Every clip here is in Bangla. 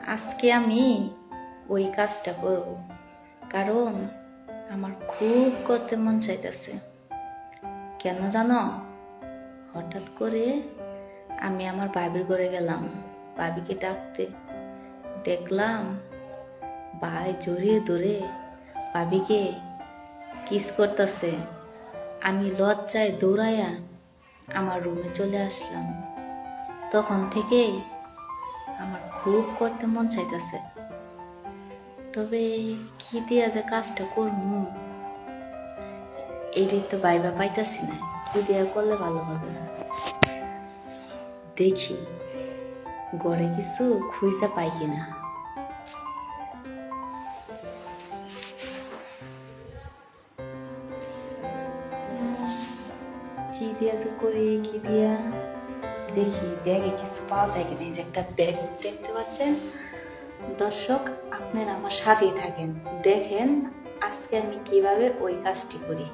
আজকে আমি ওই কাজটা করব, কারণ আমার খুব করতে মন চাইতেছে। কেন জানো? হঠাৎ করে আমি আমার ভাবির ঘরে গেলাম ভাবিকে ডাকতে। দেখলাম ভাই জড়িয়ে ধরে ভাবিকে কিস করতেছে। আমি লজ্জায় দৌড়াইয়া আমার রুমে চলে আসলাম। তখন থেকেই আমার খুব করতে মন চাইতেছে, তবে কি দিয়া যে কাজটা করবো এটাই তো ভাইবা পাইতাছি না। কি দিয়া করলে ভালো হবে, দেখি ঘরে কিছু খুঁজে পাই কিনা। কি দিয়া যে করি, কি দিয়া দেখি ব্যাগে কিছু পাওয়া যায় কিনা। এই যে একটা ব্যাগ দেখতে পাচ্ছেন দর্শক, আপনারা আমার সাথেই থাকেন, দেখেন আজকে আমি কিভাবে ওই কাজটি করি।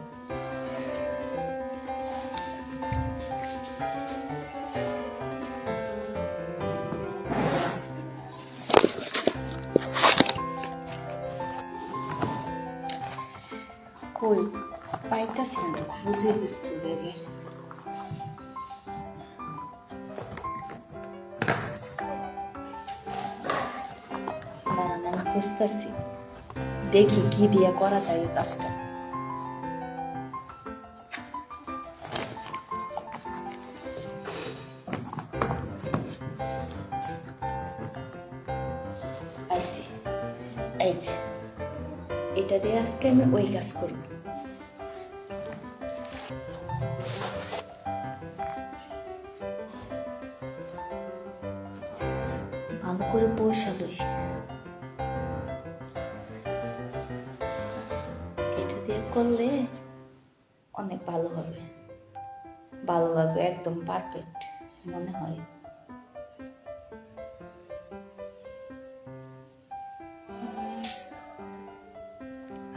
কই পাইতেছি না, খুঁজে দিচ্ছি ব্যাগে। দাঁড়ান আমি খুঁজতেছি, দেখি কি দিয়ে করা যায় এই কাজটা। পাইছি, এই যে এটা দিয়ে আজকে আমি ওই কাজ করব। ভালো করে পয়সা লই, এটা দিয়ে করলে অনেক ভালো হবে, ভালো লাগবে, একদম পারফেক্ট মনে হয়।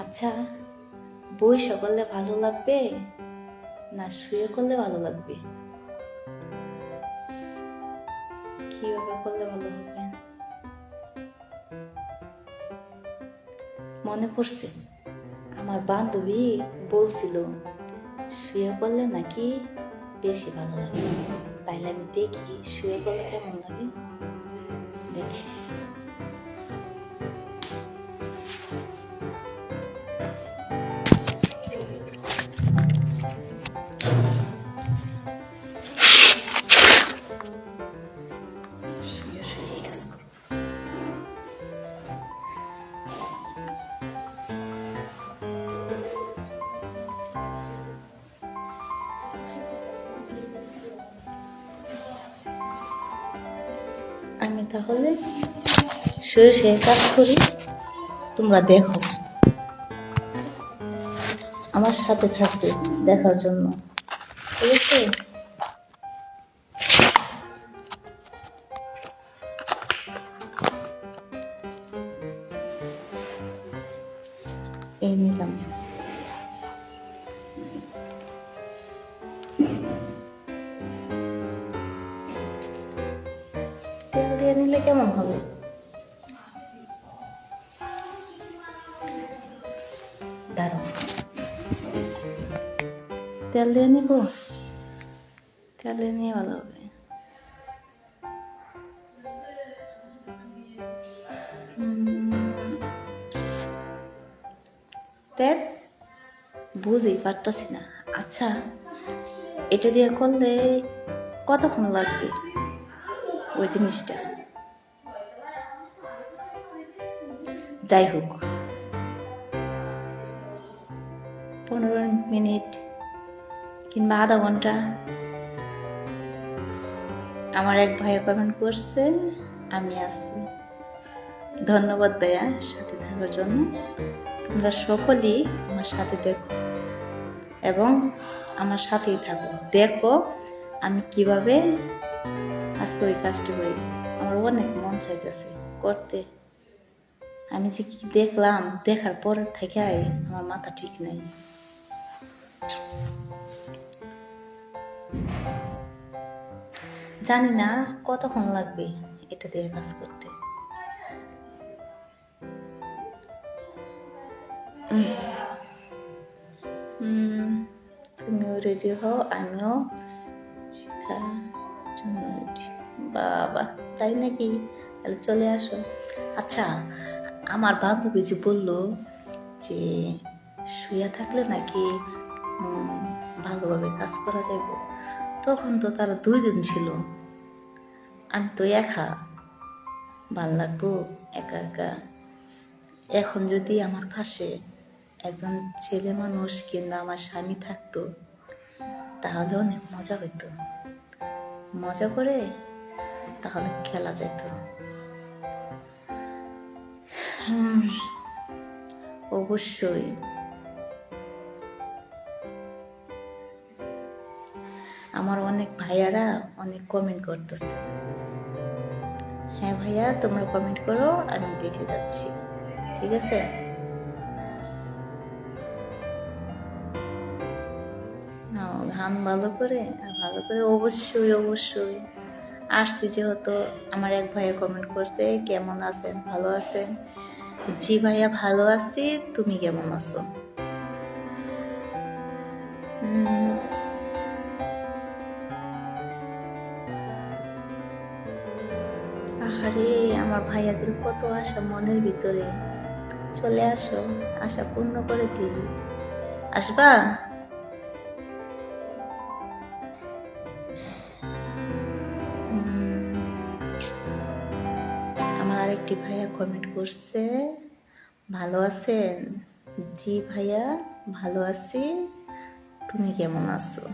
আচ্ছা, বইসা করলে ভালো লাগবে না শুয়ে করলে ভালো লাগবে? কিভাবে করলে ভালো হবে? মনে পড়ছে আমার বান্ধবী বলছিল শুয়ে করলে নাকি বেশি ভালো লাগে। তাইলে আমি দেখি শুয়ে করলে কেমন লাগে, দেখি। শুয়ে শুয়ে কাজ করব। আমি তাহলে শুয়ে শুয়ে কাজ করি, তোমরা দেখো, আমার সাথে থাকবে দেখার জন্য, ঠিক আছে? এই নিলাম। তেল দিয়ে নিলে কেমন হবে? দাঁড়াও, তেল দিয়ে নিব, তেল দিয়ে নিয়ে ভালো হবে। তেল বুঝেই পারতাছি না। আচ্ছা, এটা দিয়ে করলে কতক্ষণ লাগবে ওই জিনিসটা? যাই হোক, 15 মিনিট কিংবা আধা ঘন্টা। আমার এক ভাইয়া কমেন্ট করছে আমি আছি। ধন্যবাদ ভাইয়া সাথে থাকার জন্য। তোমরা সকলেই আমার সাথে দেখো এবং আমার সাথেই থাকো, দেখো আমি কিভাবে আজকে ওই কাজটা করি। আমার অনেক মন চাইতেছে করতে। আমি যে কি দেখলাম, দেখার পর থেকে আমার মাথা ঠিক নেই। জানি না কতক্ষণ লাগবে এটা দিয়ে কাজ করতে। তুমিও রেডি হও, আমিও শেখার জন্য রেডি। বাবা, তাই নাকি? তাহলে চলে আসো। আচ্ছা, আমার বান্ধবী যে বললো যে শুয়ে থাকলে নাকি ভালোভাবে কাজ করা যাইব, তখন তো তারা দুইজন ছিল, আমি তো একা, ভাল লাগবো একা একা। এখন যদি আমার পাশে একজন ছেলে মানুষ কিংবা আমার স্বামী থাকতো, তাহলে অনেক মজা হইতো, মজা করে তাহলে খেলা যেত। অবশ্যই। আমার অনেক ভাইয়ারা অনেক কমেন্ট করতেছে। হ্যাঁ ভাইয়া, তোমরা কমেন্ট করো, আমি দেখে যাচ্ছি, ঠিক আছে? গান ভালো করে অবশ্যই অবশ্যই। আসছি যেহেতু, আমার এক ভাইয়া কমেন্ট করছে, কেমন আছেন, ভালো আছেন? জি ভাইয়া, ভালো আছি, তুমি কেমন আছো? আরে আমার ভাইয়াদের কত আশা মনের ভিতরে, চলে আসো, আশা পূর্ণ করে দিই। আসবা? আমার আরেকটি ভাইয়া কমেন্ট করছে, ভালো আছেন? জি ভাইয়া, ভালো আছি, তুমি কেমন আছো?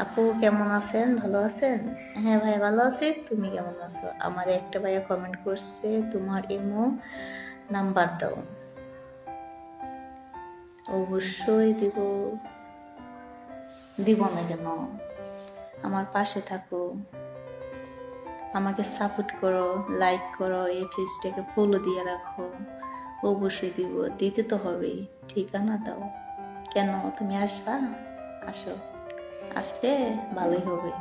আপু কেমন আছেন, ভালো আছেন? হ্যাঁ ভাইয়া, ভালো আছি, তুমি কেমন আছো? আমার একটা ভাইয়া কমেন্ট করছে, তোমার ইমো নাম্বার দাও। অবশ্যই দিব না কেন? আমার পাশে থাকো, আমাকে সাপোর্ট করো, লাইক করো, এই পেজটাকে ফলো দিয়ে রাখো। অবশ্যই দিব, দিতে তো হবেই। ঠিকানা দাও। কেন, তুমি আসবা? আসো, আসলে ভালোই হবে।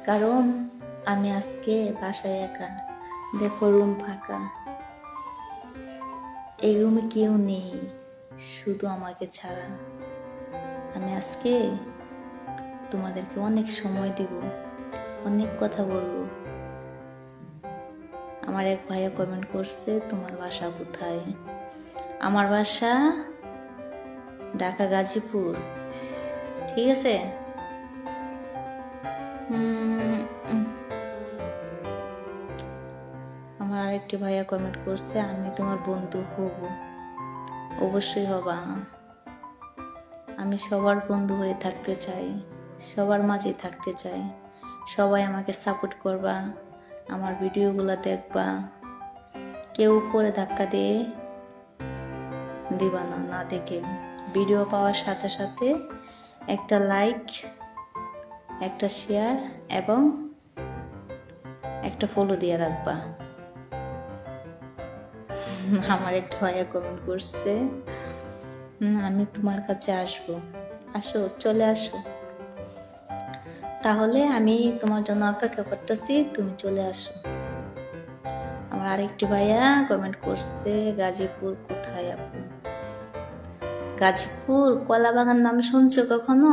কারণ আমি আজকে বাসায় একা, দেখো রুম ফাঁকা, এই রুমে কেউ নেই, শুধু আমাকে ছাড়া। আমি আজকে তোমাদেরকে অনেক সময় দিব, অনেক কথা বলবো। আমার এক ভাইয়া কমেন্ট করছে, তোমার বাসা কোথায়? আমার বাসা ঢাকা গাজীপুর, ঠিক আছে? আমার আরেকটি ভাইয়া কমেন্ট করছে, আমি তোমার বন্ধু হব। অবশ্যই হবা। আমি সবার বন্ধু হয়ে থাকতে চাই, সবার মাঝে থাকতে চাই। সবাই আমাকে সাপোর্ট করবা, আমার ভিডিওগুলো দেখবা, কেউ উপরে ধাক্কা দিয়ে দিবা না, না দেখে। ভিডিও পাওয়ার সাথে সাথে একটা লাইক, একটা শেয়ার এবং একটা ফলো দিয়ে রাখবা। আমার একটা ভাইয়া কমেন্ট করছে, আমি তোমার কাছে আসবো। আসো, চলে আসো। তাহলে আমি তোমার জন্য অপেক্ষা করতেছি, তুমি চলে আসো। আমার আরেকটি ভাইয়া কমেন্ট করছে, গাজীপুর কোথায় আপু? গাজীপুর কলাবাগান নাম শুনছো কখনো?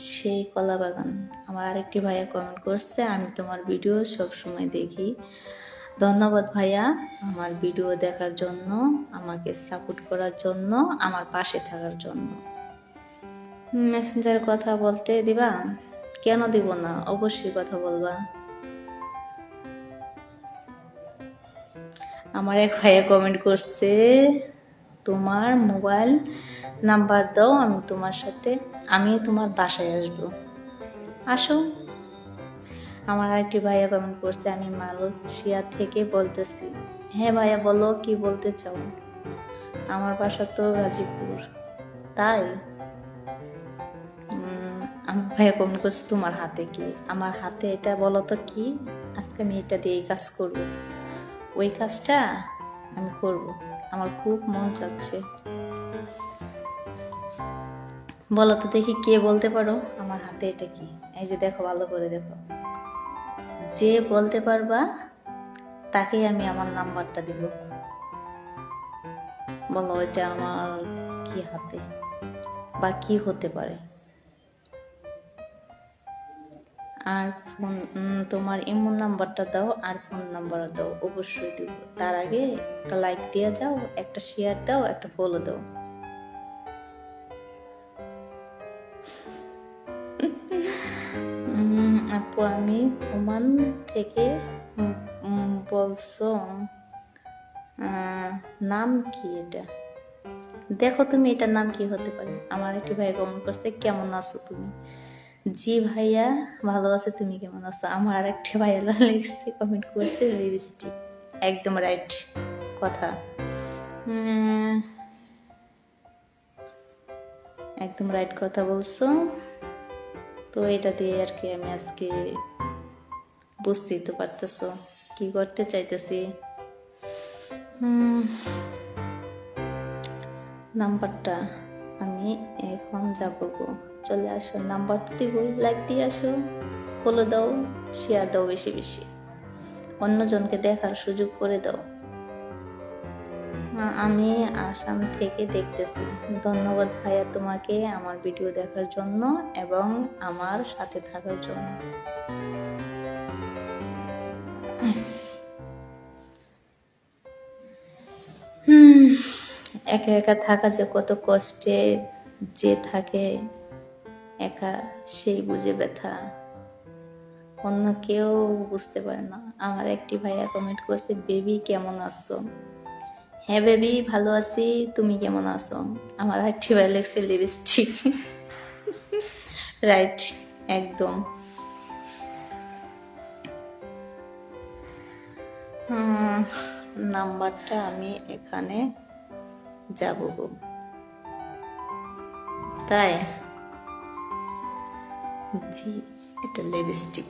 সেই কলাবাগান। আমার আরেকটি ভাইয়া কমেন্ট করছে, আমি তোমার ভিডিও সব সময় দেখি। ধন্যবাদ ভাইয়া, আমার ভিডিও দেখার জন্য, আমাকে সাপোর্ট করার জন্য, আমার পাশে থাকার জন্য। মেসেঞ্জারে কথা বলতে দিবা? কেন দিব না, অবশ্যই কথা বলবা। আমার এক ভাইয়া কমেন্ট করছে, তোমার মোবাইল নাম্বার দাও, আমি তোমার বাসায় আসবো। আসো। আমার আরেকটি ভাইয়া কমেন্ট করছে, আমি মালয়েশিয়া থেকে বলতেছি। হ্যাঁ ভাইয়া, বলো, কি বলতে চাও? আমার বাসা তো গাজীপুর। তাই? আমার ভাইয়া কমেন্ট করছে, তোমার হাতে কি? আমার হাতে এটা বলো তো কি? আজকে আমি এটা দিয়ে কাজ করব, ওই কাজটা আমি করব, আমার খুব মন চাচ্ছে। বলো তো দেখি, কে বলতে পারো আমার হাতে এটা কি? এই যে দেখো, ভালো করে দেখো, যে বলতে পারবা তাকেই আমি আমার নাম্বারটা দিব। বলো এটা আমার কি হাতে বা কি হতে পারে। আর ফোন তোমার ইমো নাম্বারটা দাও আর ফোন নাম্বার দাও, অবশ্যই দিব। তার আগে একটা লাইক দিয়ে যাও, একটা শেয়ার দাও, একটা ফলো দাও। আপু আমি ওমান থেকে বলছো, নাম কি এটা? দেখো তুমি এটার নাম কি হতে পারে। আমার একটি ভাই কমেন্ট করছে কেমন আছো তুমি। জি ভাইয়া ভালো আছে, তুমি কেমন আছো? আমার আরেকটা ভাইয়া লিখছে কমেন্ট করছে লিপস্টিক। একদম রাইট কথা, একদম রাইট কথা বলছো। তো এটা দিয়ে আর কি আমি আজকে বুঝতেই তো পারতেছো কি করতে চাইতেছি। নাম্বারটা আমি এখন যাব গো, চলে আসো, নাম্বার তো দিবই, লাইক দিয়ে আসো, ফলো দাও, শেয়ার দাও, বেশি বেশি অন্যজনকে দেখার সুযোগ করে দাও। আমি আসাম থেকে দেখতেছি। ধন্যবাদ ভাইয়া তোমাকে আমার ভিডিও দেখার জন্য এবং আমার সাথে থাকার জন্য। একা একা থাকা যে কত কষ্টে, যে থাকে একা সেই বুঝে ব্যথা, অন্য কেউ বুঝতে পারে না। আমার একটি ভাইয়া কমেন্ট করছে বেবি কেমন আছো। হ্যাঁ বেবি ভালো আছি, তুমি কেমন আছো? আমার একটি ভাই লেগছে লিপস্টিক। রাইট একদম। নাম্বারটা আমি এখানে যাব গো, তাই জি এটা লিপস্টিক।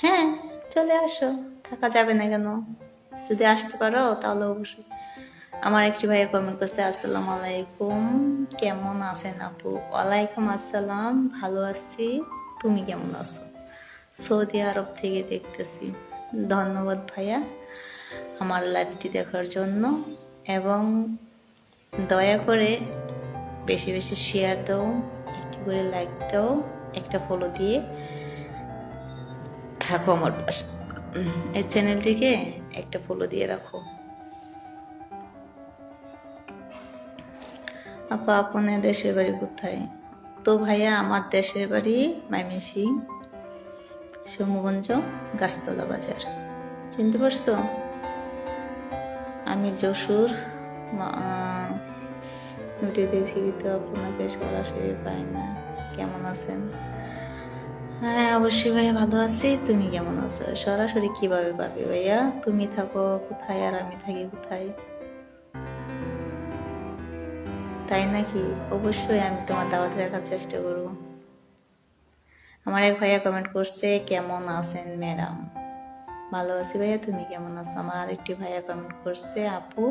হ্যাঁ চলে আসো, থাকা যাবে না কেন? যদি আসতে পারো তাহলে অবশ্যই। আমার একটি ভাইয়া কমেন্ট করছে আসসালামু আলাইকুম, কেমন আছেন আপু? ওয়ালাইকুম আসসালাম, ভালো আছি, তুমি কেমন আছো? সৌদি আরব থেকে দেখতেছি। ধন্যবাদ ভাইয়া আমার লাইভটি দেখার জন্য, এবং দয়া করে বেশি বেশি শেয়ার দাও, একটি করে লাইক দাও, একটা ফলো দিয়ে থাকো আমার পাশে। এই চ্যানেলটিকে একটা ফলো দিয়ে রাখো। আপা আপনার দেশের বাড়ি কোথায়? তো ভাইয়া আমার দেশের বাড়ি ময়মনসিং, সমগঞ্জ, গাছতলা বাজার। চিনতে পারছো? আমি যশোর। ভিডিও দেখি তো আপনাকে সরাসরি পাই না, কেমন আছেন? হ্যাঁ অবশ্যই ভাইয়া ভালো আছি, তুমি কেমন আছো? সরাসরি কিভাবে পাবে ভাইয়া? তুমি থাকো কোথায় আর আমি থাকি কোথায়, তাই নাকি? অবশ্যই আমি তোমার দাওয়াত রাখার চেষ্টা করব। আমার এক ভাইয়া কমেন্ট করছে কেমন আছেন ম্যাডাম। ভালো আছি ভাইয়া, তুমি কেমন আছো? আমার আরেকটি ভাইয়া কমেন্ট করছে আপু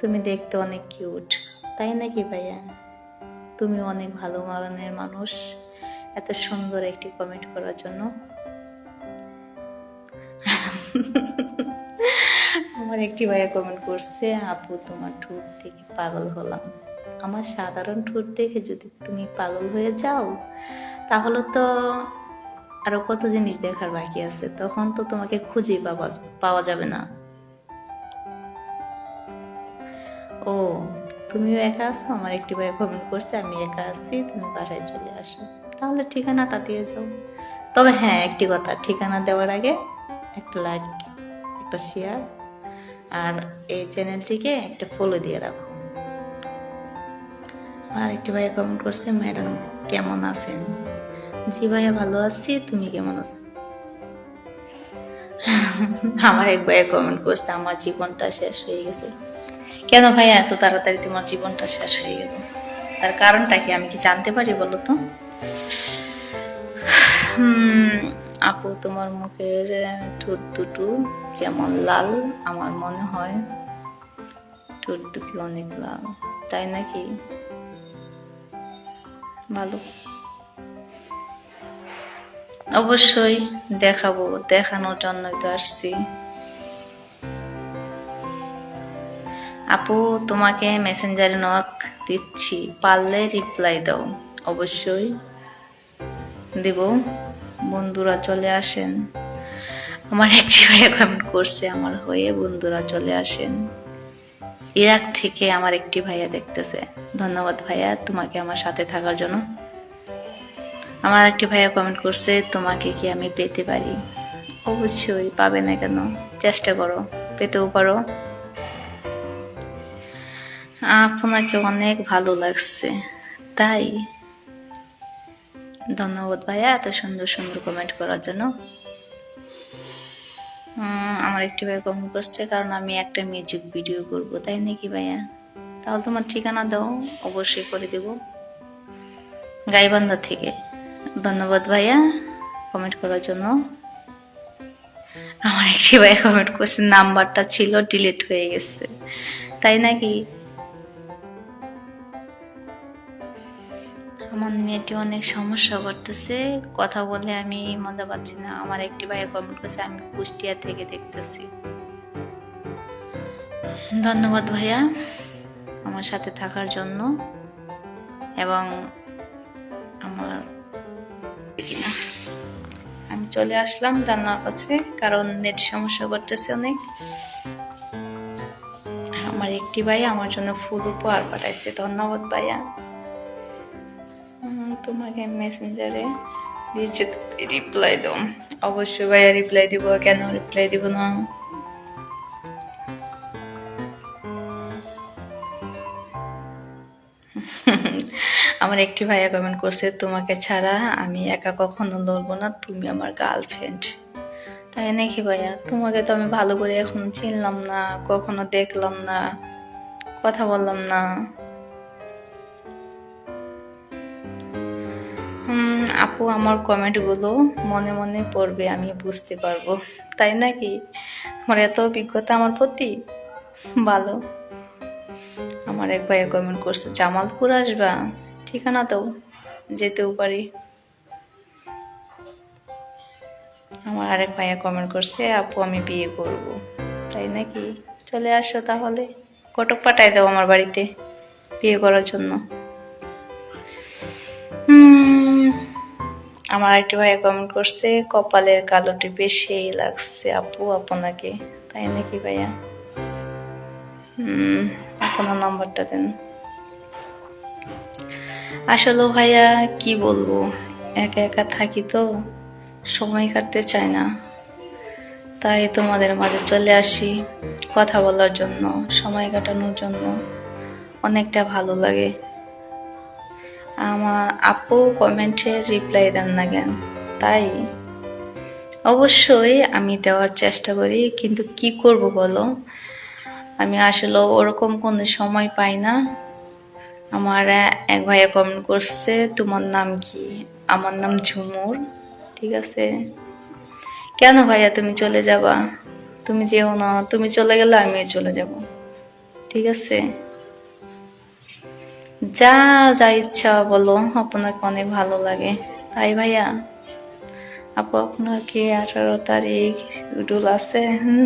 তুমি দেখতে অনেক কিউট। তাই নাকি ভাইয়া? তুমি অনেক ভালো মানের মানুষ, এত সুন্দর একটি কমেন্ট করার জন্য। আমার একটি ভাইয়া কমেন্ট করছে আপু তোমার ঠোঁট দেখে পাগল হলাম। আমার সাধারণ ঠোঁট দেখে যদি তুমি পাগল হয়ে যাও তাহলে তো আরো কত জিনিস দেখার বাকি আছে, তখন তো তোমাকে খুঁজে পাওয়া যাবে না। ও তুমিও একা আছো? আমার একটি ভাই কমেন্ট করছে আমি একা আছি, তুমি বাসায় চলে আসো। তাহলে ঠিকানাটা দিয়ে যাও। তবে হ্যাঁ একটি কথা, ঠিকানা দেওয়ার আগে একটা লাইক, একটা শেয়ার আর এই চ্যানেলটিকে একটা ফলো দিয়ে রাখো। আর একটি ভাইয়া কমেন্ট করছে ম্যাডাম কেমন আছেন? জি ভাইয়া ভালো আছি, তুমি কেমন আছো? আমার এক ভাইয়া কমেন্ট করছে আমার জীবনটা শেষ হয়ে গেছে। কেন ভাইয়া এত তাড়াতাড়ি তোমার জীবনটা শেষ হয়ে গেল? তার কারণটা কি আমি কি জানতে পারি বলো তো? আপু তোমার মুখের ঠোঁট দুটো যেমন লাল, আমার মনে হয় ঠোঁট দুটি অনেক লাল। তাই নাকি? ভালো, অবশ্যই দেখাবো, দেখানোর জন্যই তো আসছি। আপু তোমাকে মেসেঞ্জারে নক দিচ্ছি, পারলে রিপ্লাই দাও। অবশ্যই দিব, বন্ধুরা চলে আসেন। আমার একটি ভাইয়া কমেন্ট করছে আমার হয়ে, বন্ধুরা চলে আসেন। ইরাক থেকে আমার একটি ভাইয়া দেখতেছে, ধন্যবাদ ভাইয়া তোমাকে আমার সাথে থাকার জন্য। আমার একটি ভাইয়া কমেন্ট করছে, তোমাকে কি আমি পেতে পারি? অবশ্যই, পাবে না কেন, চেষ্টা করো, পেতেও পারো। আপনাকে অনেক ভালো লাগছে, তাই? ধন্যবাদ ভাইয়া এত সুন্দর সুন্দর কমেন্ট করার জন্য। আমার একটি ভাইয়া কমেন্ট করছে, কারণ আমি একটা মিউজিক ভিডিও করব। তাই নাকি ভাইয়া? তাহলে তোমার ঠিকানা দাও, অবশ্যই করে দেব। গাইবান্ধা থেকে। ধন্যবাদ ভাইয়া কমেন্ট করার জন্য। আমার একটি ভাইয়া কমেন্ট করছে, নাম্বারটা ছিল ডিলিট হয়ে গেছে। তাই নাকি? আমার নেটে অনেক সমস্যা করতেছে, কথা বলে আমি মজা পাচ্ছি না। আমার একটি ভাইয়া কমেন্ট করছে, আমি কুষ্টিয়া থেকে দেখতেছি। ধন্যবাদ ভাইয়া আমার সাথে থাকার জন্য। এবং আমার কিনা আমি চলে আসলাম জান্নার কাছে, কারণ নেট সমস্যা করতেছে অনেক। আমার একটি ভাই আমার জন্য ফুল উপহার পাঠাইছে, ধন্যবাদ ভাইয়া। তোমাকে মেসেঞ্জারে দিয়েছে, রিপ্লাই দাও। অবশ্যই ভাইয়া রিপ্লাই দিব, কেন রিপ্লাই দিব না? আমার একটি ভাইয়া কমেন্ট করছে, তোমাকে ছাড়া আমি একা কখনো লড়বো না, তুমি আমার গার্লফ্রেন্ড। তাই নাকি ভাইয়া? তোমাকে তো আমি ভালো করে এখনো চিনলাম না, কখনো দেখলাম না, কথা বললাম না। আপু আমার কমেন্টগুলো মনে মনে পড়বে, আমি বুঝতে পারবো। তাই নাকি? তোমার এত অভিজ্ঞতা আমার প্রতি, ভালো। আমার এক ভাইয়া কমেন্ট করছে, জামালপুর আসবা? ঠিকানা দাও, যেতেও পারি। আমার আরেক ভাইয়া কমেন্ট করছে, আপু আমি বিয়ে করব। তাই নাকি? চলে আসো তাহলে, কটক পাঠাই দাও আমার বাড়িতে বিয়ে করার জন্য। আমার আরেকটি ভাইয়া কমেন্ট করছে, কপালের কালোটি বেশি লাগছে আপু আপনাকে। তাই নাকি ভাইয়া? আপনার নাম্বারটা দেন। আসলে ভাইয়া কি বলবো, একা একা থাকি তো, সময় কাটতে চায় না, তাই তোমাদের মাঝে চলে আসি কথা বলার জন্য, সময় কাটানোর জন্য। অনেকটা ভালো লাগে। আমার আপু কমেন্টে রিপ্লাই দেন না কেন? তাই অবশ্যই আমি দেওয়ার চেষ্টা করি, কিন্তু কি করব বলো, আমি আসলে ওরকম কোনো সময় পাই না। আমার এক ভাইয়া কমেন্ট করছে, তোমার নাম কি? আমার নাম ঝুমুর। ঠিক আছে, কেন ভাইয়া তুমি চলে যাবা? তুমি যেও না, তুমি চলে গেলে আমিও চলে যাব। ঠিক আছে, যা যা ইচ্ছা বলো, আপনাকে অনেক ভালো লাগে। তাই ভাইয়া? আপু আপনার কি 18 তারিখ শিডিউল আছে?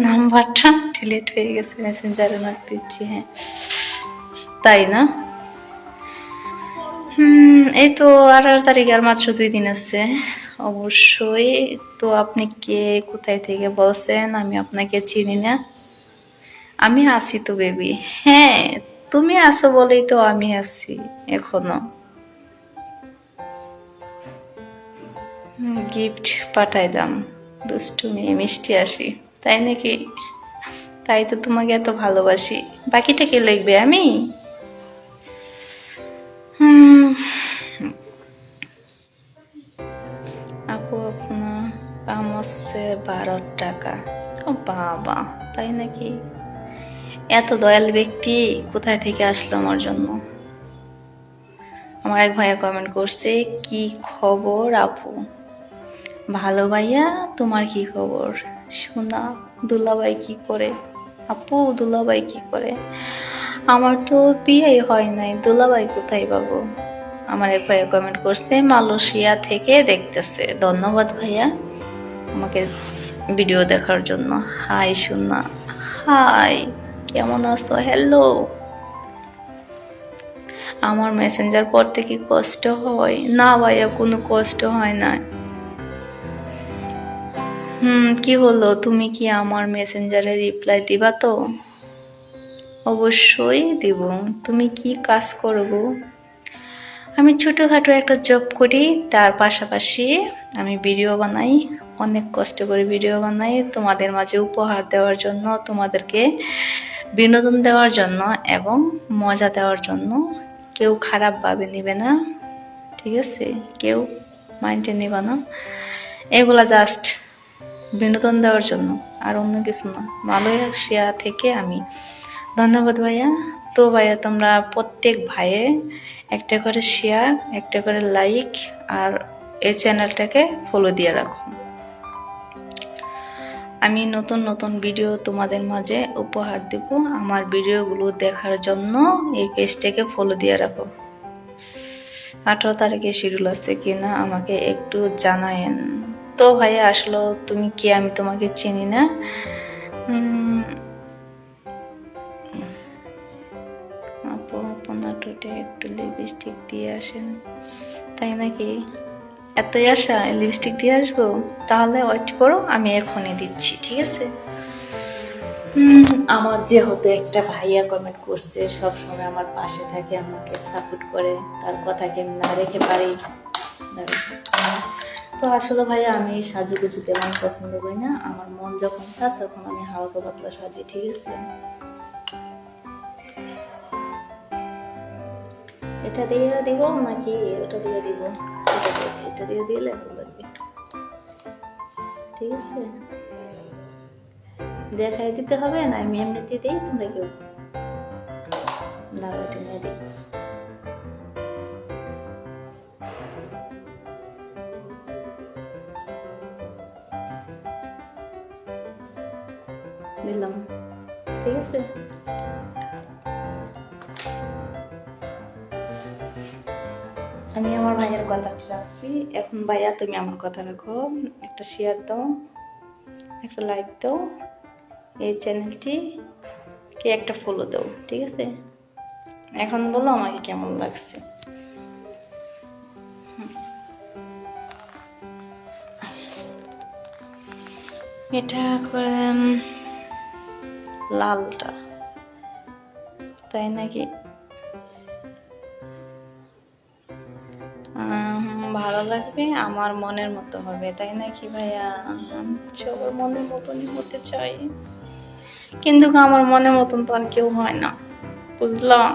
নাম্বারটা ডিলিট হয়ে গেছে, মেসেঞ্জারে নক দিচ্ছি। হ্যাঁ তাই না? এই তো 18 তারিখ আর মাত্র 2 দিন আছে। অবশ্যই। তো আপনি কে, কোথায় থেকে বলছেন? আমি আপনাকে চিনি না। আমি আছি তো বেবি। হ্যাঁ তুমি আছো বলেই তো আমি আছি এখনো। গিফট পাঠাইলাম, দুষ্টু মেয়ে, মিষ্টি আসি। তাই নাকি? তাই তো তোমাকে এত ভালোবাসি। বাকিটা কে লিখবে? আমি? আপু আপনার কাম হচ্ছে 12 টাকা। ও বাবা, তাই নাকি? এত দয়াল ব্যক্তি কোথায় থেকে আসলো আমার জন্য? আমার এক ভাইয়া কমেন্ট করছে, কি খবর আপু? ভালো ভাইয়া, তোমার কি খবর? শোনা দুলাভাই কি করে? আপু দুলাভাই কি করে? আমার তো বিয়ে হয় নাই, দুলাভাই কোথায় পাবো? আমার এক ভাইয়া কমেন্ট করছে মালয়েশিয়া থেকে দেখতেছে। ধন্যবাদ ভাইয়া আমাকে ভিডিও দেখার জন্য। হাই সোনা, হাই, কেমন আছো? হ্যালো। আমার মেসেঞ্জার পড়তে কি কষ্ট হয়? না ভাইয়া, কোনো কষ্ট হয় না। কি হলো, তুমি কি আমার মেসেঞ্জারে রিপ্লাই দিবা তো? অবশ্যই দিব। তুমি কি কাজ করবো? আমি ছোটোখাটো একটা জব করি, তার পাশাপাশি আমি ভিডিও বানাই, অনেক কষ্ট করে ভিডিও বানাই তোমাদের মাঝে উপহার দেওয়ার জন্য, তোমাদেরকে বিনোদন দেওয়ার জন্য এবং মজা দেওয়ার জন্য। কেউ খারাপভাবে নিবে না, ঠিক আছে? কেউ মাইন্ডে নিবা না। এগুলা জাস্ট বিনোদন দেওয়ার জন্য, আর অন্য কিছু না। মালয়েশিয়া থেকে আমি। ধন্যবাদ ভাইয়া। তো ভাইয়া তোমরা প্রত্যেক ভাইয়ে একটা করে শেয়ার, একটা করে লাইক, আর এই চ্যানেলটাকে ফলো দিয়ে রাখো। আমি নতুন নতুন ভিডিও তোমাদের মাঝে উপহার দেব। আমার ভিডিওগুলো দেখার জন্য এই পেজটাকে ফলো দিয়ে রাখো। 18 তারিখে শিডিউল আছে কিনা আমাকে একটু জানায়েন। তো ভাইয়া আসলো তুমি কি, আমি তোমাকে চিনি না। আপু আপনার ঠোঁটে একটু লিপস্টিক দিয়ে আসেন। তাই নাকি? এতই আশা লিপস্টিক দিয়ে আসবো? তাহলে ওয়েট করো, আমি এখনই দিচ্ছি, ঠিক আছে? আমার যেহেতু একটা ভাইয়া কমেন্ট করছে, সবসময় আমার পাশে থাকে, আমাকে সাপোর্ট করে, তার কথা কি না রেখে পারি? তো আসলে ভাইয়া আমি সাজুগুজু তেমন পছন্দ করি না। আমার মন যখন চায় তখন আমি হালকা পাতলা সাজি, ঠিক আছে? এটা দিয়ে দিব নাকি ওটা দিয়ে দিব? এটা দিয়ে দিলে ভালো লাগবে, ঠিক আছে? দেখাই দিতে হবে না, আমি এমনিতে দিই, তোমরা কেউ দাও, এটা নিয়ে দিই। দিলাম, ঠিক আছে? আমি আমার ভাইয়ের কথাটা রাখছি। এখন ভাইয়া তুমি আমার কথা রাখো, একটা শেয়ার দাও, একটা লাইক দাও, এই চ্যানেলটি কে একটা ফলো দাও, ঠিক আছে? এখন বলো আমাকে কেমন লাগছে। এটা করে লালটা, তাই নাকি? ভালো লাগবে, আমার মনের মতো হবে, তাই নাকি ভাইয়া? সবার মনের মতনই হতে চাই, কিন্তু আমার মনের মতন তো আর কেউ হয় না, বুঝলাম?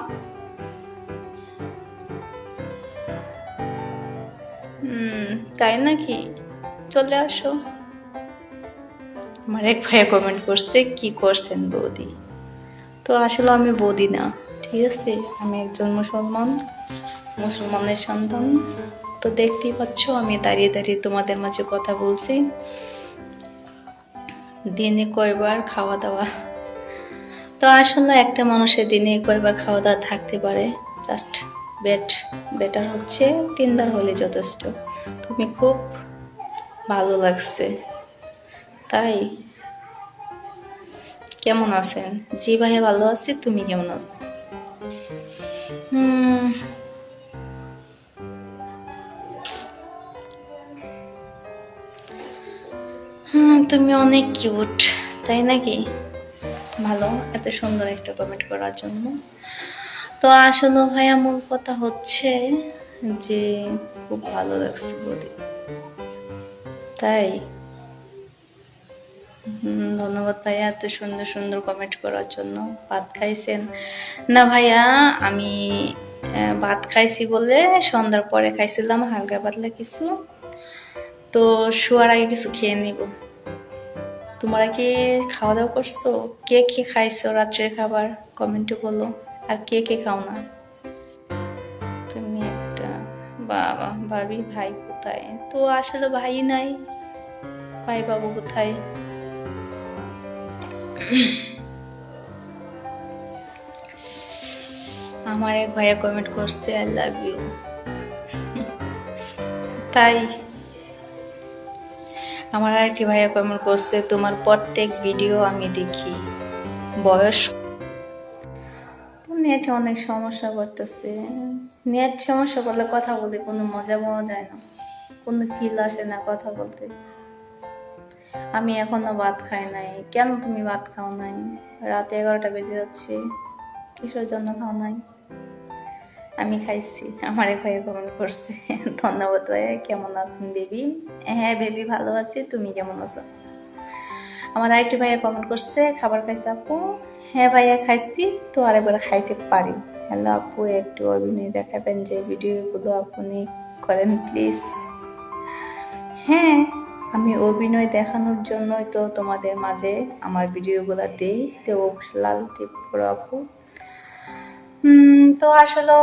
তাই নাকি? চলে আসো। আমার এক ভাইয়া কমেন্ট করছে কি করছেন বৌদি? তো আসলে আমি বৌদি না, ঠিক আছে? আমি একজন মুসলমানের সন্তান। তো দেখতেই পাচ্ছ আমি দাঁড়িয়ে দাঁড়িয়ে তোমাদের মাঝে কথা বলছি। দিনে কয়বার খাওয়া দাওয়া? তো আসলে একটা মানুষের দিনে কয়বার খাওয়া দাওয়া থাকতে পারে? জাস্ট বেটার হচ্ছে 3 বার হলে যথেষ্ট। তুমি খুব ভালো লাগছে, তাই? কেমন আছেন? জি ভাইয়া ভালো আছি, তুমি কেমন আছো? তুমি অনেক কিউট, তাই নাকি? ভালো, এত সুন্দর একটা কমেন্ট করার জন্য। তো আসলে ভাইয়া মূল কথা হচ্ছে যে খুব ভালো লাগছে বৌদি, তাই? ধন্যবাদ ভাইয়া এত সুন্দর সুন্দর কমেন্ট করার জন্য। ভাত খাইছেন? না ভাইয়া, আমি ভাত খাইছি বলে সন্ধ্যার পরে খাইছিলাম হালকা পাতলা কিছু, তো শোয়ার আগে কিছু খেয়ে নিব। তোমরা কি খাওয়া দাওয়া করছো? কে কে খাইছো রাত্রের খাবার কমেন্টে বলো, আর কে কে খাও না? তুমি একটা বাবা ভাবি, ভাই কোথায়? তো আসলে ভাই নাই, ভাই বাবু কোথায়? আমার এক ভাইয়া কমেন্ট করছে আই লাভ ইউ। তাই আমার আরেকটি ভাইয়া কমেন্ট করছে তোমার প্রত্যেক ভিডিও আমি দেখি। বয়স নেটে অনেক সমস্যা করতেছে। নেট সমস্যা করলে কথা বলতে কোনো মজা পাওয়া যায় না, কোনো ফিল আসে না কথা বলতে। আমি এখনো ভাত খাই নাই। কেন তুমি ভাত খাও নাই? রাত 11টা বেজে যাচ্ছে, কিসের জন্য খাও নাই? আমি খাইছি। আমার এক ভাইয়া কমেন্ট করছে ধন্যবাদ ভাইয়া, কেমন আছেন বেবি? হ্যাঁ বেবি ভালো আছি, তুমি কেমন আছো? আমার আরেকটি ভাইয়া কমেন্ট করছে খাবার খাইছে আপু? হ্যাঁ ভাইয়া খাইছি, তো আরেকবার খাইতে পারি। হ্যালো আপু, একটু অভিনয় দেখাবেন যে ভিডিওগুলো আপনি করেন প্লিজ। হ্যাঁ, আমি অভিনয় দেখানোর জন্যই তো তোমাদের মাঝে আমার ভিডিওগুলো দিই। তো লাল টিপ করো আপু। তো আসলে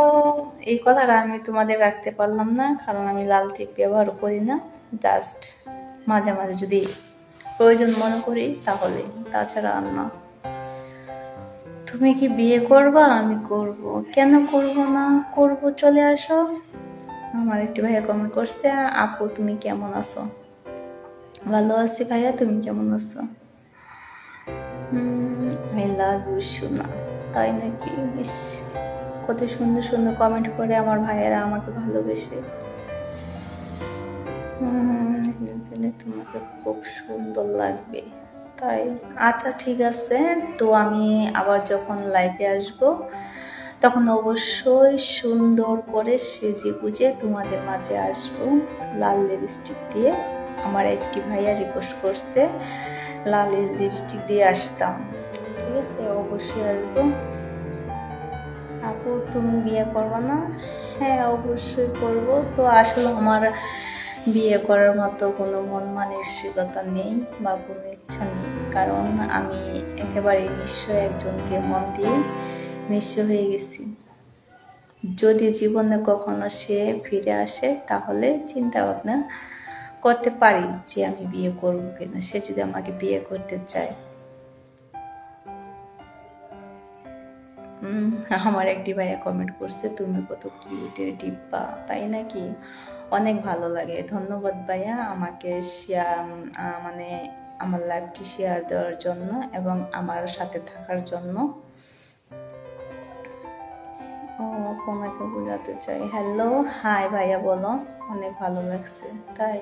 এই কথাটা আমি তোমাদের রাখতে পারলাম না, কারণ আমি লাল টিপ ব্যবহার করি না। জাস্ট মাঝে মাঝে যদি প্রয়োজন মনে করি তাহলে, তাছাড়া আর না। তুমি কি বিয়ে করবা? আমি করব। কেন করব না? করব, চলে আসো। আমার একটি ভাইয়া কমেন্ট করছে আপু তুমি কেমন আছো? ভালো আছি ভাইয়া, তুমি কেমন আছো? আই লাভ ইউ সোনা। তাই নাকি? বেশ, কত সুন্দর সুন্দর কমেন্ট করে আমার ভাইয়েরা আমাকে ভালোবেসে। তোমাকে খুব সুন্দর লাগবে। তাই? আচ্ছা ঠিক আছে, তো আমি আবার যখন লাইভে আসব তখন অবশ্যই সুন্দর করে সেজে গুজে তোমাদের মাঝে আসব, লাল লিপস্টিক দিয়ে। আমার একটি ভাইয়া রিকোয়েস্ট করছে লাল লিপস্টিক দিয়ে আসতাম। ঠিক আছে, অবশ্যই আসবো। আপু তুমি বিয়ে করবে না? হ্যাঁ অবশ্যই করব। তো আসলে আমার বিয়ে করার মতো কোনো মন মানসিকতা নেই বা কোনো ইচ্ছা নেই, কারণ আমি একেবারে নিঃস্ব একজনকে মন দিয়ে নিঃস্ব হয়ে গেছি। যদি জীবনে কখনো সে ফিরে আসে তাহলে চিন্তা ভাবনা করতে পারি যে আমি বিয়ে করবো কিনা, সে যদি আমাকে বিয়ে করতে চায়। আমার একটি ভাইয়া কমেন্ট করছে তুমি কত কিউটের ডিব্বা। তাই নাকি? অনেক ভালো লাগে। ধন্যবাদ ভাইয়া আমাকে শেয়ার মানে আমার লাইভটি শেয়ার দেওয়ার জন্য এবং আমার সাথে থাকার জন্য। ও তোমাকে বোঝাতে চাই। হ্যালো হাই ভাইয়া বলো, অনেক ভালো লাগছে। তাই?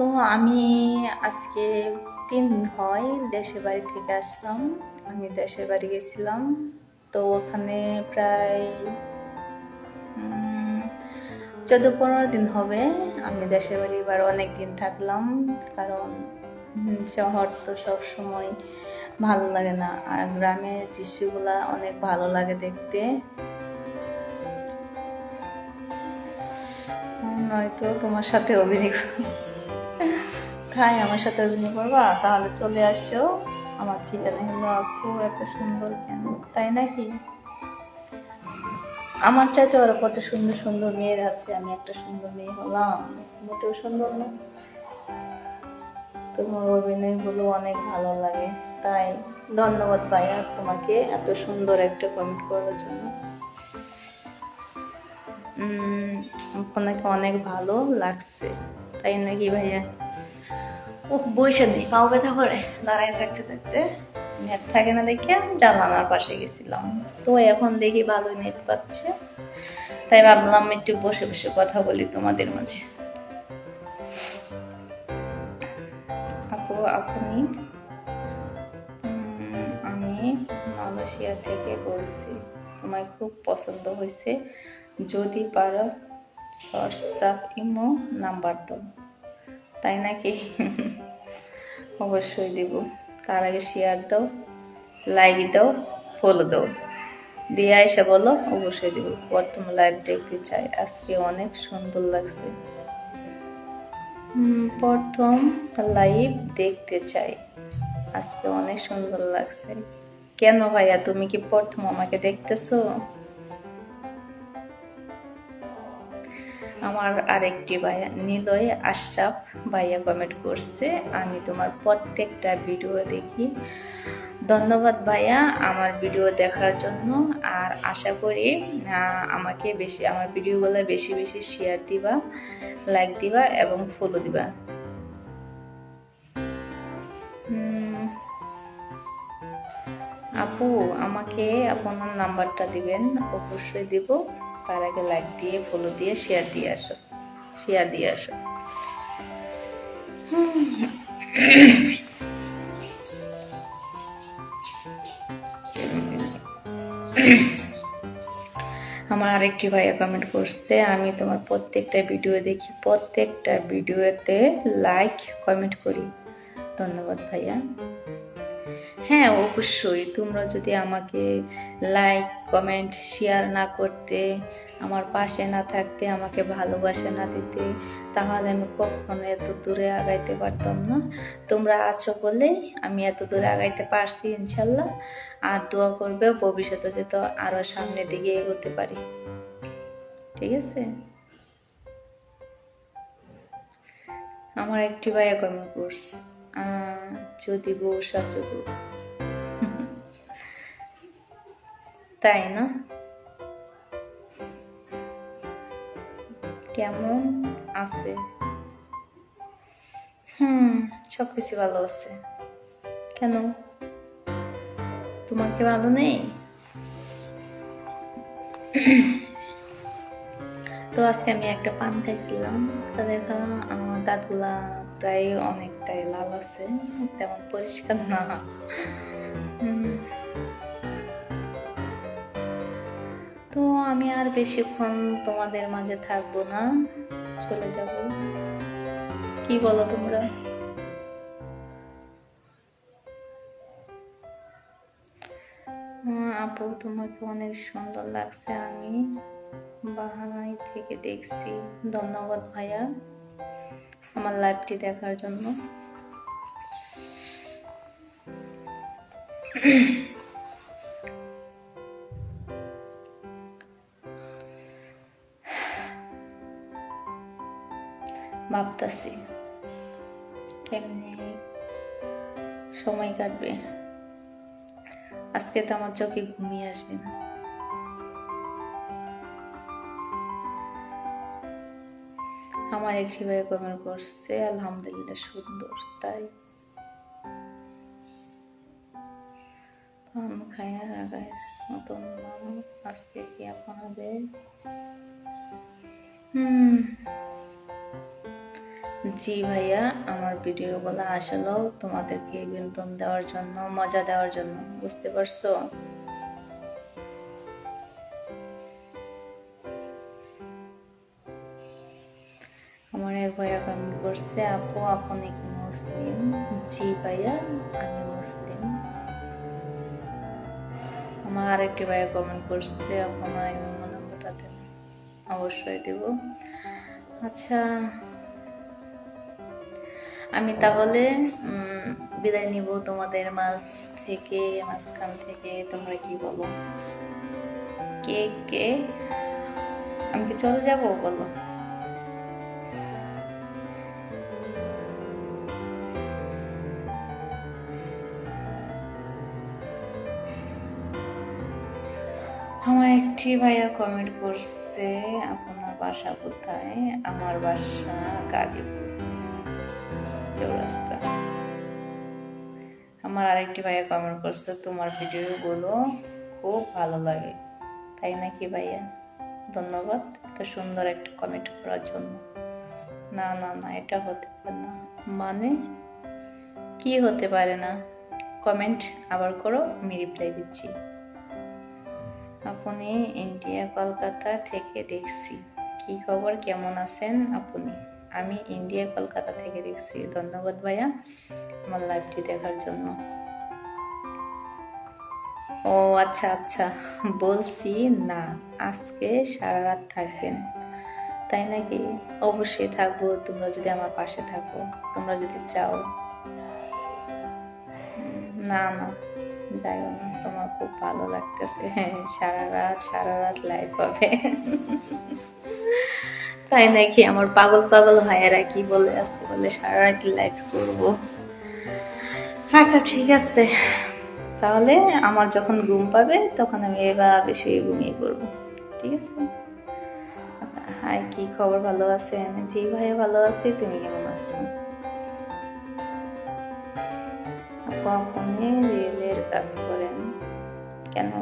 তো আমি আজকে 3 দিন হয় দেশের বাড়ি থেকে আসলাম। আমি দেশের বাড়ি গেছিলাম, তো ওখানে প্রায় 14-15 দিন হবে। আমি দেশের বাড়ি এবার অনেক দিন থাকলাম, কারণ শহর তো সব সময় ভালো লাগে না, আর গ্রামের দৃশ্যগুলা অনেক ভালো লাগে দেখতে। নয়তো তোমার সাথে অভিনয় তাই আমার সাথে অভিনয় করবা? তাহলে চলে আসো। আমার ঠিকানা হলো আপু এত সুন্দর কেন? তাই নাকি? আমার চাইতে ওরা কত সুন্দর সুন্দর মেয়ের আছে, আমি একটা সুন্দর মেয়ে হলাম? মোটেও সুন্দর না। তোমার অভিনয়গুলো অনেক ভালো লাগে। তাই? ধন্যবাদ ভাইয়া তোমাকে এত সুন্দর একটা কমেন্ট করার জন্য। আপনাকে অনেক ভালো লাগছে। তাই নাকি ভাইয়া? ও বইসা নেই, পাও ব্যথা করে দাঁড়ায় থাকতে থাকতে। নেট থাকে না দেখে জানালার পাশে গেছিলাম, তো এখন দেখি ভালো নেট পাচ্ছে, তাই ভাবলাম একটু বসে বসে কথা বলি তোমাদের মাঝে। আপু আপনি আমি মালয়েশিয়া থেকে বলছি, তোমায় খুব পছন্দ হয়েছে, যদি পারো হোয়াটসঅ্যাপ ইমো নাম্বার দাও। তাই নাকি? অবশ্যই দেব। তার আগে শেয়ার দাও, লাইক দাও, ফলো দাও, দিয়ে আইসা বলো অবশ্যই দেব। প্রথম লাইভ দেখতে চাই, আজকে অনেক সুন্দর লাগছে। প্রথম লাইভ দেখতে চাই, আজকে অনেক সুন্দর লাগছে। কেন ভাইয়া তুমি কি প্রথম আমাকে দেখতেছো? আমার আরেকটি ভাইয়া নিলয় আশরাফ ভাইয়া কমেন্ট করছে, আমি তোমার প্রত্যেকটা ভিডিও দেখি। ধন্যবাদ ভাইয়া আমার ভিডিও দেখার জন্য। আর আশা করি আমাকে বেশি আমার ভিডিওগুলো বেশি বেশি শেয়ার দিবা, লাইক দিবা এবং ফলো দিবা। আপু আমাকে আপনার নাম্বারটা দিবেন, অবশ্যই দিব। তার আগে লাইক দিয়ে ফলো দিয়ে শেয়ার দিয়ে আসো। আমার আরেকটি ভাইয়া কমেন্ট করছে, আমি তোমার প্রত্যেকটা ভিডিও দেখি, প্রত্যেকটা ভিডিওতে লাইক কমেন্ট করি। ধন্যবাদ ভাইয়া। হ্যাঁ অবশ্যই, তোমরা যদি আমাকে লাইক কমেন্ট শেয়ার না করতে, আমার পাশে না থাকতে, আমাকে ভালোবাসা না দিতে, তাহলে আমি কখনো এত দূরে আগাইতে পারতাম না। তোমরা আছো বলেই আমি এত দূরে আগাইতে পারছি ইনশাল্লাহ। আর দোয়া করবে ভবিষ্যতে যাতে আরো সামনের দিকে এগোতে পারি। ঠিক আছে। আমার একটি ভাইয়া কমেন্ট করছে, যদি বউ সাজু। তাই না? কেমন আছে? সবকিছু ভালো আছে। কেন তোমার কি ভালো নেই? তো আজকে আমি একটা পান খাইছিলাম, তা দেখা আমার দাঁতগুলা প্রায় অনেকটাই লাল আছে, তেমন পরিষ্কার না। তো আমি আর বেশিক্ষণ তোমাদের মাঝে থাকবো না, চলে যাব। কি বলো তোমরা? আপু তোমাকে অনেক সুন্দর লাগছে, আমি বাহানাই থেকে দেখছি। ধন্যবাদ ভাইয়া আমার লাইভটি দেখার জন্য। ভাবতাছি কেমনে সময় কাটবে। আজকে তো আমার চোখে ঘুমিয়ে আসবে না। আমার একটি ভাই কমেন্ট করছে, আলহামদুলিল্লাহ সুন্দর। তাই পান খায়া রাগায় মতন আজকে কি আপনাদের? জি ভাইয়া, আমার ভিডিওগুলো আসলেও তোমাদেরকে বিনোদন দেওয়ার জন্য, মজা দেওয়ার জন্য। বুঝতে পারছো? আমার এক ভাইয়া কমেন্ট করছে, আপু আপনি কি মুসলিম? জি ভাইয়া আমি মুসলিম। আমার আরেকটি ভাইয়া কমেন্ট করছে, আপনার নাম্বারটা দেন। অবশ্যই দেব। আচ্ছা আমি তাহলে বিদায় নিব তোমাদের মাঝখান থেকে। তোমরা কি বলো? কে আমি কি চলে যাব বলো? আমার একটি ভাইয়া কমেন্ট করছে, আপনার বাসা কোথায়? আমার বাসা গাজীপুর চৌরাস্তা। আমার আরেকটি ভাইয়া কমেন্ট করছে, তোমার ভিডিওগুলো খুব ভালো লাগে। তাই নাকি ভাইয়া? ধন্যবাদ এত সুন্দর একটা কমেন্ট করার জন্য। না না না, এটা হতে পারে না। মানে কি হতে পারে না? কমেন্ট আবার করো, আমি রিপ্লাই দিচ্ছি। আপনি ইন্ডিয়া কলকাতা থেকে দেখছি। কি খবর, কেমন আছেন আপনি? আমি ইন্ডিয়া কলকাতা থেকে দেখছি। ধন্যবাদ ভাইয়া আমার লাইভটি দেখার জন্য। ও আচ্ছা আচ্ছা, বলছি না আজকে সারা রাত থাকবেন। তাই নাকি? অবশ্যই থাকবো, তোমরা যদি আমার পাশে থাকো, তোমরা যদি চাও। না না যাইও না, তোমার খুব ভালো লাগতেছে। সারা রাত লাইভ হবে। তাই নাকি? আমার পাগল পাগল ভাইয়েরা কি বলে, আজকে বলে সারা রাত লাইভ করবো। আচ্ছা ঠিক আছে, তাহলে আমার যখন ঘুম পাবে তখন আমি এবার বেশি ঘুমিয়ে পড়বো, ঠিক আছে? আচ্ছা, হাই, কি খবর, ভালো আছেন? জি ভাইয়া ভালো আছি, তুমি কেমন আছো? আপু আপনি রিয়েলের কাজ করেন কেন?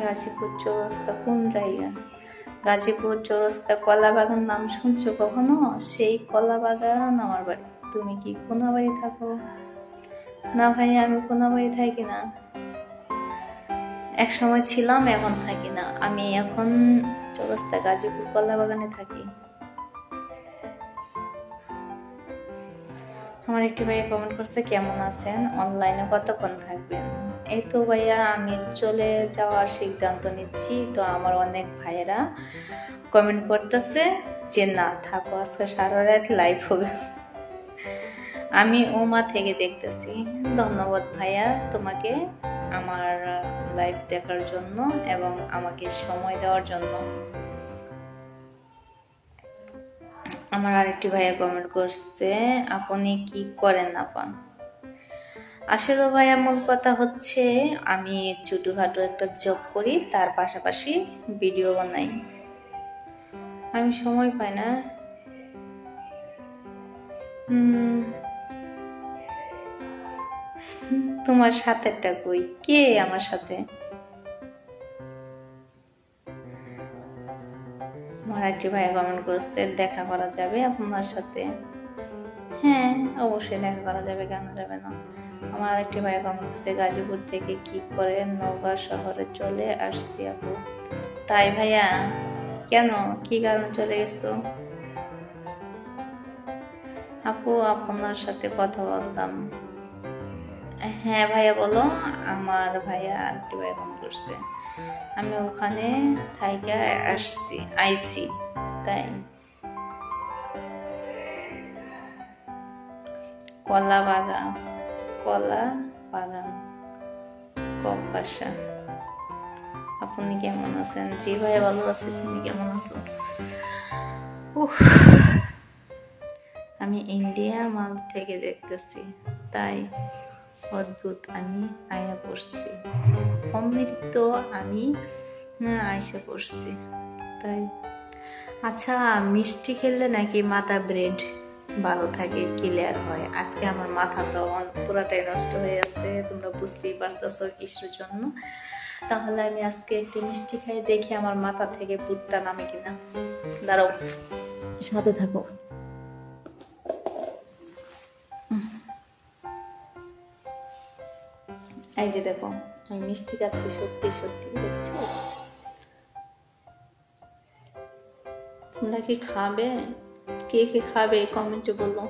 গাজীপুর চৌরাস্তা কোন জায়গা? গাজীপুর চৌরাস্তা কলা বাগান নাম শুনছো কখনো? সেই কলা বাগান আমার বাড়ি। তুমি কি কোনাবাড়ি থাকো? না ভাই, আমি কোনাবাড়ি থাকি না। এক সময় ছিলাম, এখন থাকি না। আমি এখন চৌরাস্তা গাজীপুর কলা বাগানে থাকি। আমার একটি ভাইয়া কমেন্ট করছে, কেমন আছেন, অনলাইনে কতক্ষণ থাকবেন? এই তো ভাইয়া, আমি চলে যাওয়ার সিদ্ধান্ত নিচ্ছি। তো আমার অনেক ভাইয়েরা কমেন্ট করতেছে যে না থাকো, আজকে সারা রাত লাইভ হবে। আমি ওমা থেকে দেখতেছি। ধন্যবাদ ভাইয়া তোমাকে আমার লাইভ দেখার জন্য এবং আমাকে সময় দেওয়ার জন্য। আমার আরেকটি ভাইয়া কমেন্ট করছে, আপনি কি করেন আপা? আসলে ভাইয়া মূল কথা হচ্ছে আমি ছোটখাটো একটা জব করি, তার পাশাপাশি ভিডিও বানাই। আমি সময় পাই না। তোমার সাথেটা কই? কে আমার সাথে? আমার একটি ভাই কমেন্ট করছে, দেখা করা যাবে আপনার সাথে? হ্যাঁ, অবশ্যই দেখা করা যাবে, কেন যাবে না। আমার একটি ভাই কমেন্ট করছে, গাজীপুর থেকে কি করে নওগাঁ শহরে চলে আসছি আপু। তাই ভাইয়া? কেন, কি কারণে চলে গেছো? আপু আপনার সাথে কথা বলতাম। হ্যাঁ ভাইয়া বলো। আমার ভাইয়া আরেকটি ভাই কমেন্ট করছে, আমি ওখানে থাইকা আইছি। তাই? কলা বাগান, কলা বাগান, কপাসা। আপনি কেমন আছেন? জি ভাই ভালো আছি, তুমি কেমন আছো? আমি ইন্ডিয়া মাল থেকে দেখতেছি। তাই? অদ্ভুত, আমি আয়া পড়ছি। অমৃত, আমি আয়সা পড়ছি। তাই? আচ্ছা, মিষ্টি খেলে নাকি মাথা ব্রেড ভালো থাকে, ক্লিয়ার হয়। আজকে আমার মাথা তো পুরাটাই নষ্ট হয়ে আছে, তোমরা বুঝতেই পারতেছো কিসের জন্য। তাহলে আমি আজকে একটি মিষ্টি খাই, দেখি আমার মাথা থেকে ভুট্টা নামে কিনা। দাঁড়াও, সাথে থাকো। এই যে দেখো, আমি মিষ্টি খাচ্ছি, সত্যি সত্যি, দেখছো? তোমরা কি খাবে? কে কে খাবে কমেন্টে বলো।